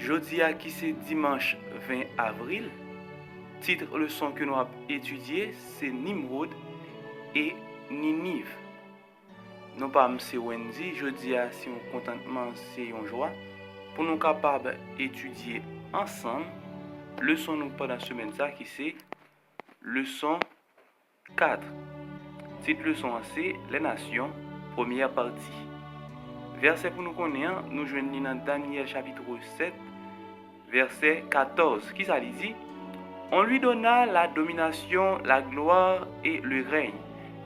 Jeudi à qui c'est dimanche 20 avril. Titre leçon que nous avons étudié, c'est Nimrod et Ninive. Non pas M. Wendy, jeudi à si on contentement, c'est une joie. Pour nous capables d'étudier ensemble, leçon nous pendant la semaine ça qui c'est leçon 4. Titre leçon c'est les nations, première partie. Verset pour nous connaître, nous joignons dans Daniel chapitre 7, verset 14, qui ça dit? On lui donna la domination, la gloire et le règne.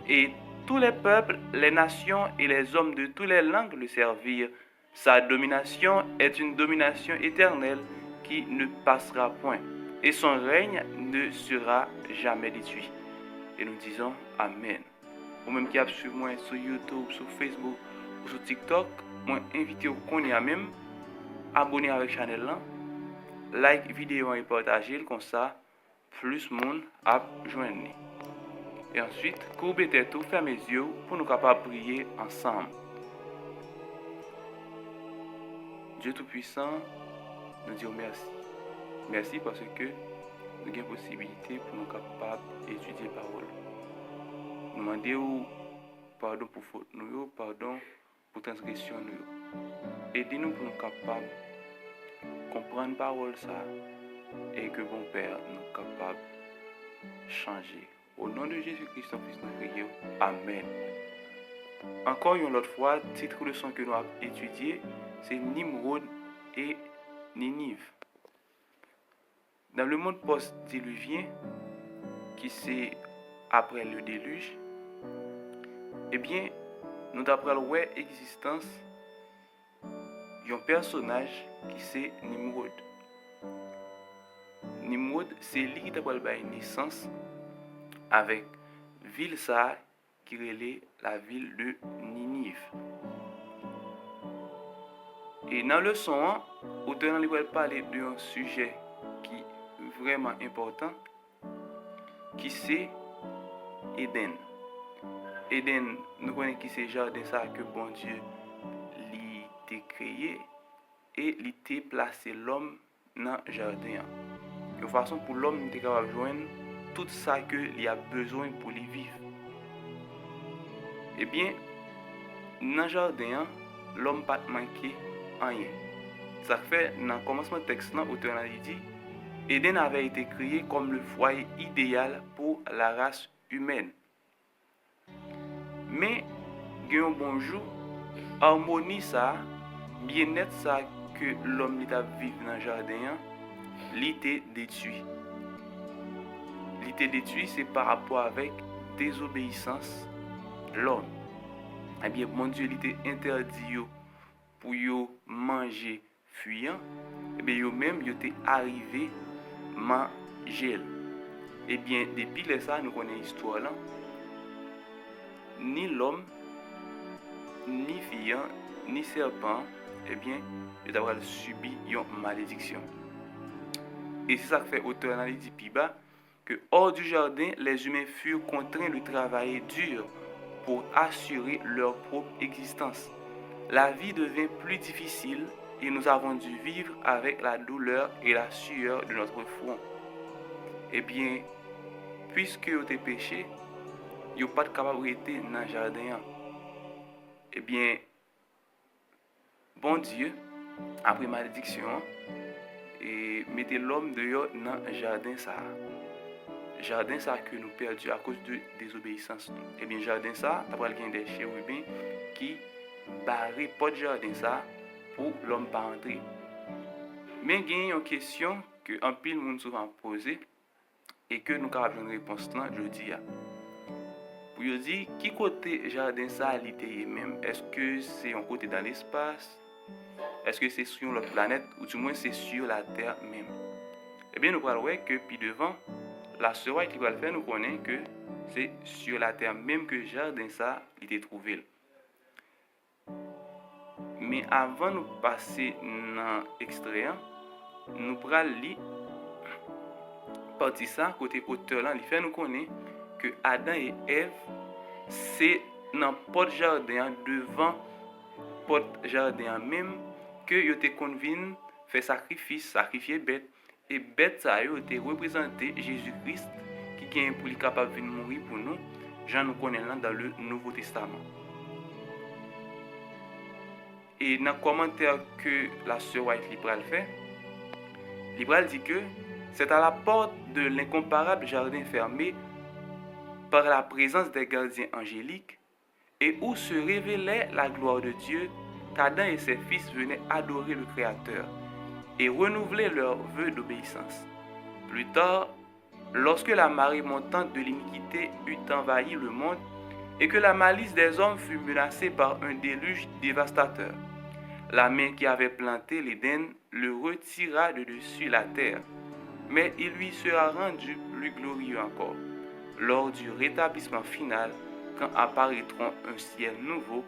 Et tous les peuples, les nations et les hommes de toutes les langues le servirent. Sa domination est une domination éternelle qui ne passera point. Et son règne ne sera jamais détruit. Et nous disons Amen. Ou même qui a suivi moi sur YouTube, sur Facebook ou sur TikTok, moi invité au qu'on y a même abonner avec la chaîne là, like vidéo et partager comme ça plus monde à joindre. Et ensuite, courbez tête ou fermez les yeux pour nous capables de prier ensemble. Dieu Tout-Puissant, nous disons merci. Merci parce que nous avons la possibilité pour nous capables d'étudier la parole. Nous demandons pardon pour faute nous, pardon pour transgression nous. Aidez-nous pour nous capables de comprendre la parole ça et que bon Père nous capable de changer. Au nom de Jésus-Christ, son Fils, nous prions. Amen. Encore une autre fois, titre de leçon que nous avons étudié, c'est Nimrod et Ninive. Dans le monde post-diluvien, qui c'est après le déluge, eh bien, nous apprenons l'existence d'un personnage qui c'est Nimrod. Nimrod, c'est lui qui a donné naissance avec ville ça qui relait la ville de Ninive. Et dans le leçon, auteur va parler d'un sujet qui est vraiment important, qui c'est Éden. Éden, nous connaissons qui c'est jardin ça que bon Dieu l'a créé et l'a placé l'homme dans le jardin. De façon pour l'homme de capable joindre tout ça que il a besoin pour y vivre. Eh bien, dans le jardin, l'homme n'a pas manqué rien. Ça fait dans le commencement du texte, l'auteur a dit Éden avait été créé comme le foyer idéal pour la race humaine. Mais, il y a un bon jour, harmonie ça, bien-être ça que l'homme a vécu dans le jardin, l'était détruit. L'était détruit, c'est par rapport avec désobéissance l'homme. Eh bien, mon Dieu, il était interdit pour manger fuyant. Eh bien, même, il était arrivé manger. Eh bien, depuis ça, nous connaissons l'histoire là. Ni l'homme, ni fuyant, ni serpent, eh bien, il a subi une malédiction. Et c'est ça que fait auteur dans dit plus bas que hors du jardin, les humains furent contraints de travailler dur pour assurer leur propre existence. La vie devint plus difficile et nous avons dû vivre avec la douleur et la sueur de notre front. Eh bien, puisque vous avez péché, vous n'êtes pas capable de rester dans le jardin. Eh bien, bon Dieu, après malédiction, et mettez l'homme dehors dans le jardin ça. Jardin ça que nous perdu à cause de désobéissance. Et bien jardin ça, après il y a des chérubins qui barrent porte jardin ça pour l'homme pas entrer. Mais il y a une question que un pile monde souvent posée et que nous avons une réponse là jeudi. Pour dire qui côté jardin ça l'ité même, est-ce que c'est un côté dans l'espace? Est-ce que c'est sur l'autre planète ou du moins c'est sur la Terre même? Eh bien, nous voyons que puis devant, la sœur qui va le faire, nous connaît que c'est sur la Terre même que le jardin ça il était trouvé. Mais avant de passer dans l'extrait, nous pourrons lire partie ça, côté auteur là, il fait nous connaître que Adam et Ève, c'est dans le porte-jardin, devant porte-jardin même, que ils étaient convenus fait sacrifice, sacrifier bête. Et bête ça yo était représenté Jésus-Christ qui est pour lui capable de mourir pour nous. Jean nous connaît là dans le Nouveau Testament. Et dans le commentaire que la sœur White Libral fait, Libral dit que c'est à la porte de l'incomparable jardin fermé par la présence des gardiens angéliques et où se révélait la gloire de Dieu qu'Adam et ses fils venaient adorer le Créateur et renouveler leurs vœux d'obéissance. Plus tard, lorsque la marée montante de l'iniquité eut envahi le monde et que la malice des hommes fut menacée par un déluge dévastateur, la main qui avait planté l'Éden le retira de dessus la terre, mais il lui sera rendu plus glorieux encore, lors du rétablissement final, quand apparaîtront un ciel nouveau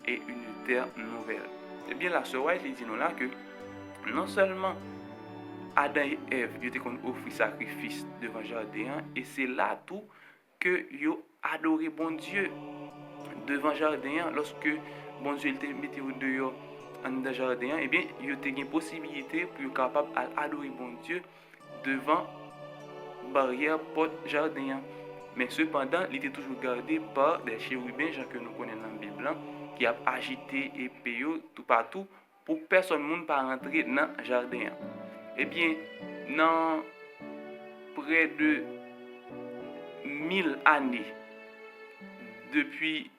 et une terre nouvelle. Eh bien, la sœur White dit nous là que non seulement Adam et Ève ont offert sacrifice devant le jardin, et c'est là tout que yo adoré bon Dieu devant le jardin. Lorsque bon Dieu était mis dehors dans le jardin, eh bien, yo te une possibilité pour être capable d'adorer bon Dieu devant barrière porte jardin. Mais cependant, il était toujours gardé par des chérubins, gens que nous connaissons dans la Bible, qui a agité et payé tout partout pour que personne ne pas rentrer dans le jardin. Eh bien, dans près de 1000 années, depuis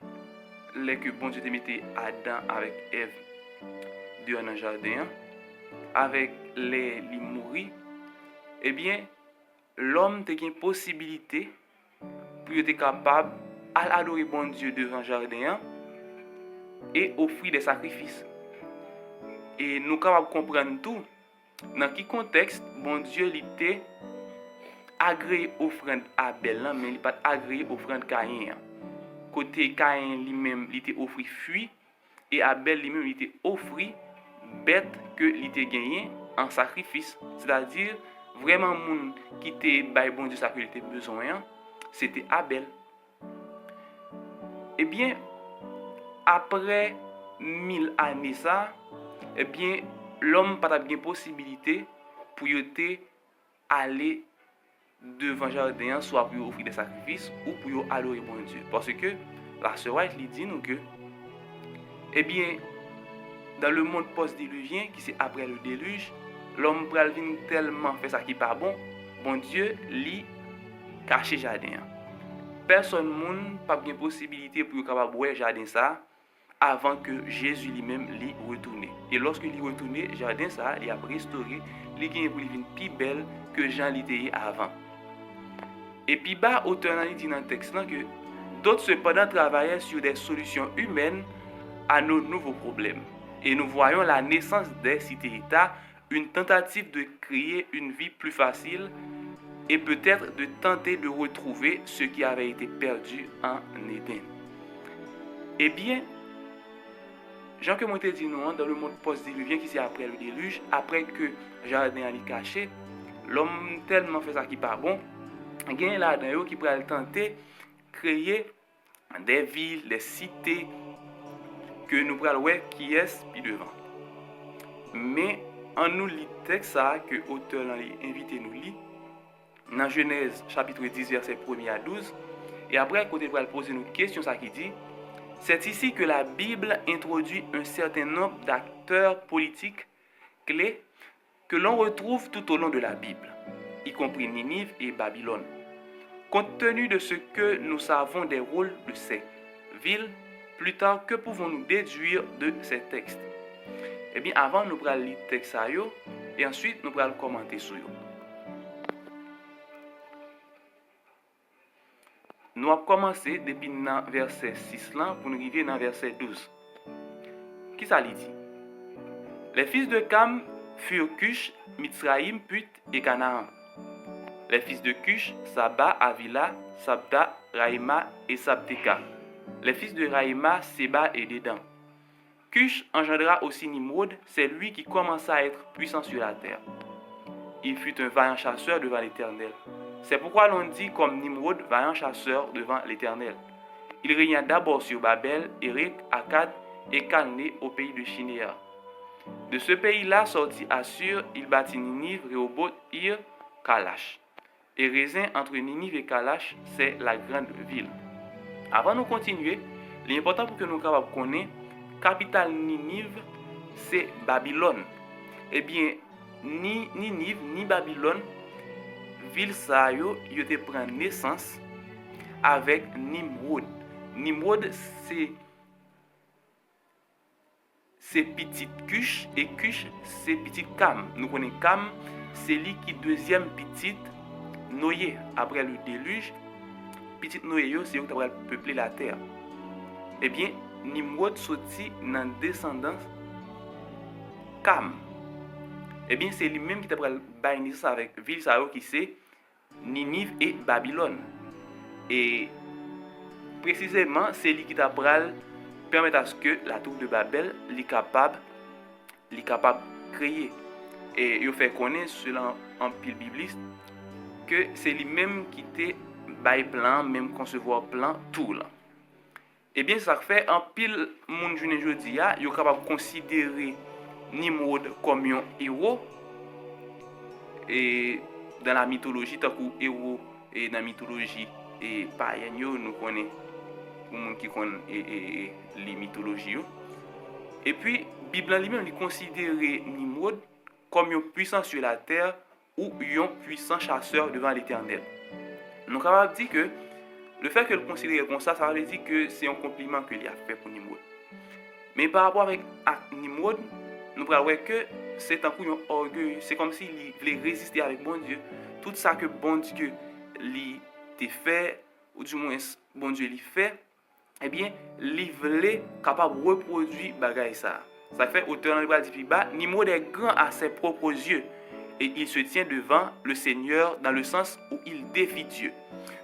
que bon Dieu te mettait Adam avec Ève dans le jardin, avec les mourir, eh bien, l'homme a une possibilité pour être capable d'adorer bon Dieu devant le jardin et offrir des sacrifices. Et nous sommes capables de comprendre tout. Dans quel contexte, bon Dieu était agréé offrande Abel, mais il n'a pas agréé offrande Caïn. Côté Caïn lui-même, il était offert fuit, et Abel lui-même, il était offert bête que il était gagné en sacrifice. C'est-à-dire, vraiment, moun qui était bon Dieu, ça qu'il était besoin, c'était Abel. Eh bien, après 1000 années, ça, eh bien, l'homme n'a pas de possibilité pour aller devant le jardin, soit pour offrir des sacrifices ou pour adorer bon Dieu. Parce que la sœur White lui dit nous que, eh bien, dans le monde post-diluvien, qui c'est après le déluge, l'homme pral vinn tellement fait ça qui pas bon, bon Dieu lui caché jardin. Personne moun pas bien possibilité pour capable voir jardin ça avant que Jésus lui-même lui retourne. Et lorsque il retourne, jardin ça, il a restauré, il gagne pour vivre plus belle que Jean l'était avant. Et puis bas auteur dit dans le texte que d'autres cependant travaillaient sur des solutions humaines à nos nouveaux problèmes. Et nous voyons la naissance des cités-États, une tentative de créer une vie plus facile et peut-être de tenter de retrouver ce qui avait été perdu en Éden. Eh bien, Jean que moi te dit nous dans le monde post-diluvien qui c'est après le déluge, après que jardin est caché, l'homme tellement fait ça qui pas bon, il y a là-dedans qui pourrait tenter créer des villes, des cités que nous pourrons voir qui est puis devant. Mais en nous lit texte ça que auteur l'a invité nous lit dans Genèse chapitre 10 verset 1 à 12 et après côté pour poser une question ça qui dit c'est ici que la Bible introduit un certain nombre d'acteurs politiques clés que l'on retrouve tout au long de la Bible, y compris Ninive et Babylone. Compte tenu de ce que nous savons des rôles de ces villes, plus tard, que pouvons-nous déduire de ces textes? Eh bien, avant, nous allons lire le texte et ensuite, nous allons commenter sur eux. Nous allons commencer depuis le verset 6 là, pour nous arriver dans le verset 12. Qui ça dit? Les fils de Cam furent Cush, Mitzraïm, Put et Canaan. Les fils de Cush, Saba, Avila, Sabda, Raïma et Sabteka. Les fils de Raïma, Seba et Dédan. Cush engendra aussi Nimrod, c'est lui qui commença à être puissant sur la terre. Il fut un vaillant chasseur devant l'Éternel. C'est pourquoi l'on dit comme Nimrod, vaillant chasseur devant l'Éternel. Il régna d'abord sur Babel, Eric, Akkad et Calné au pays de Shinéar. De ce pays-là sortit Assur, il bâtit Ninive, Rehoboth, Ir, Kalash. Et Rézin entre Ninive et Kalash, c'est la grande ville. Avant de continuer, l'important pour que nous capables connaître, capitale Ninive, c'est Babylone. Eh bien, ni Ninive, ni Babylone, ville ça yo te prend naissance avec Nimrod. Nimrod, c'est petite Cush et Cush, c'est petite Cam. Nous connaissons Cam, c'est lui qui deuxième petite Noé après le déluge. Petite Noé, c'est eux qui va peupler la terre. Eh bien, Nimrod sorti dans descendance Cam. Eh bien, c'est lui-même qui t'a baigné ça avec ville ça qui c'est Ninive et Babylone. Et précisément, c'est lui qui t'a permettre à ce que la tour de Babel est capable de créer. Et il fait connaître selon un pile bibliste que c'est lui-même qui t'a bail plan, même concevoir plan tout là. Et bien ça fait un pile monde journée jodi a, yo capable considérer Nimrod comme un héros et dans la mythologie tant que héros et dans la mythologie et païenne nous connaît pour monde qui connaît les mythologies. Et puis Bible lui-même il considère Nimrod comme un puissant sur la terre ou un puissant chasseur devant l'Éternel. Nous capable dire que le fait que le considère comme ça veut dire que c'est un compliment que lui a fait pour Nimrod. Mais par rapport à Nimrod, nous pouvons voir que c'est un coup orgueil. C'est comme s'il voulait résister avec bon Dieu. Tout ça que bon Dieu lui a fait, ou du moins bon Dieu lui fait, eh bien, il voulait capable de reproduire bagaille ça. Ça fait auteur dans le Bible dit bas, Nimrod est grand à ses propres yeux et il se tient devant le Seigneur dans le sens où il défie Dieu.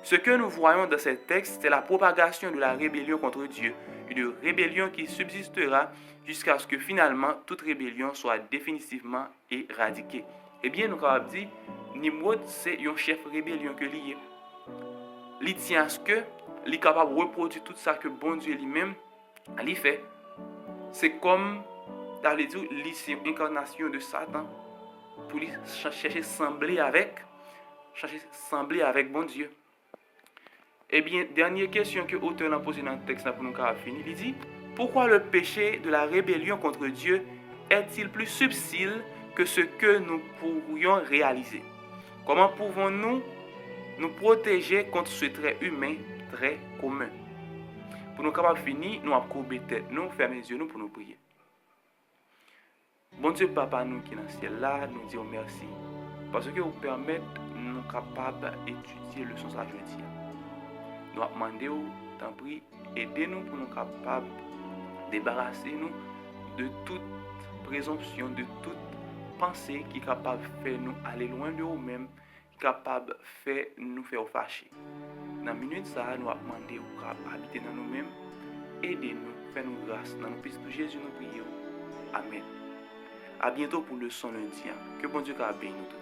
Ce que nous voyons dans ces textes, c'est la propagation de la rébellion contre Dieu, une rébellion qui subsistera jusqu'à ce que finalement toute rébellion soit définitivement éradiquée. Eh bien, nous avons dit, Nimrod, c'est un chef rébellion que lié. Il tient à ce que, il est capable de reproduire tout ça que bon Dieu lui-même lui fait. C'est comme, dans les dire, c'est une incarnation de Satan pour lui chercher sembler avec bon Dieu. Eh bien, dernière question que l'auteur a posée dans le texte pour nous finir, il dit, pourquoi le péché de la rébellion contre Dieu est-il plus subtil que ce que nous pourrions réaliser? Comment pouvons-nous nous protéger contre ce trait humain très commun? Pour nous capables finir, nous avons courbé tête, nous fermer les yeux nous pour nous prier. Bon Dieu, Papa, nous qui est dans le ciel là, nous disons merci. Parce que vous permettez nous capables d'étudier le sens à jeudi. Nous avons demandé, tant pis, aidez-nous pour nous capables de débarrasser nous de toute présomption, de toute pensée qui est capable de faire nous aller loin de nous-mêmes, qui est capable de faire nous faire fâcher. Dans la minute, ça, nous avons demandé pour habiter dans nous-mêmes, aidez-nous, faites-nous grâce. Dans le Christ de Jésus, nous prions. Amen. À bientôt pour le son lundi. Que bon Dieu bénisse nous.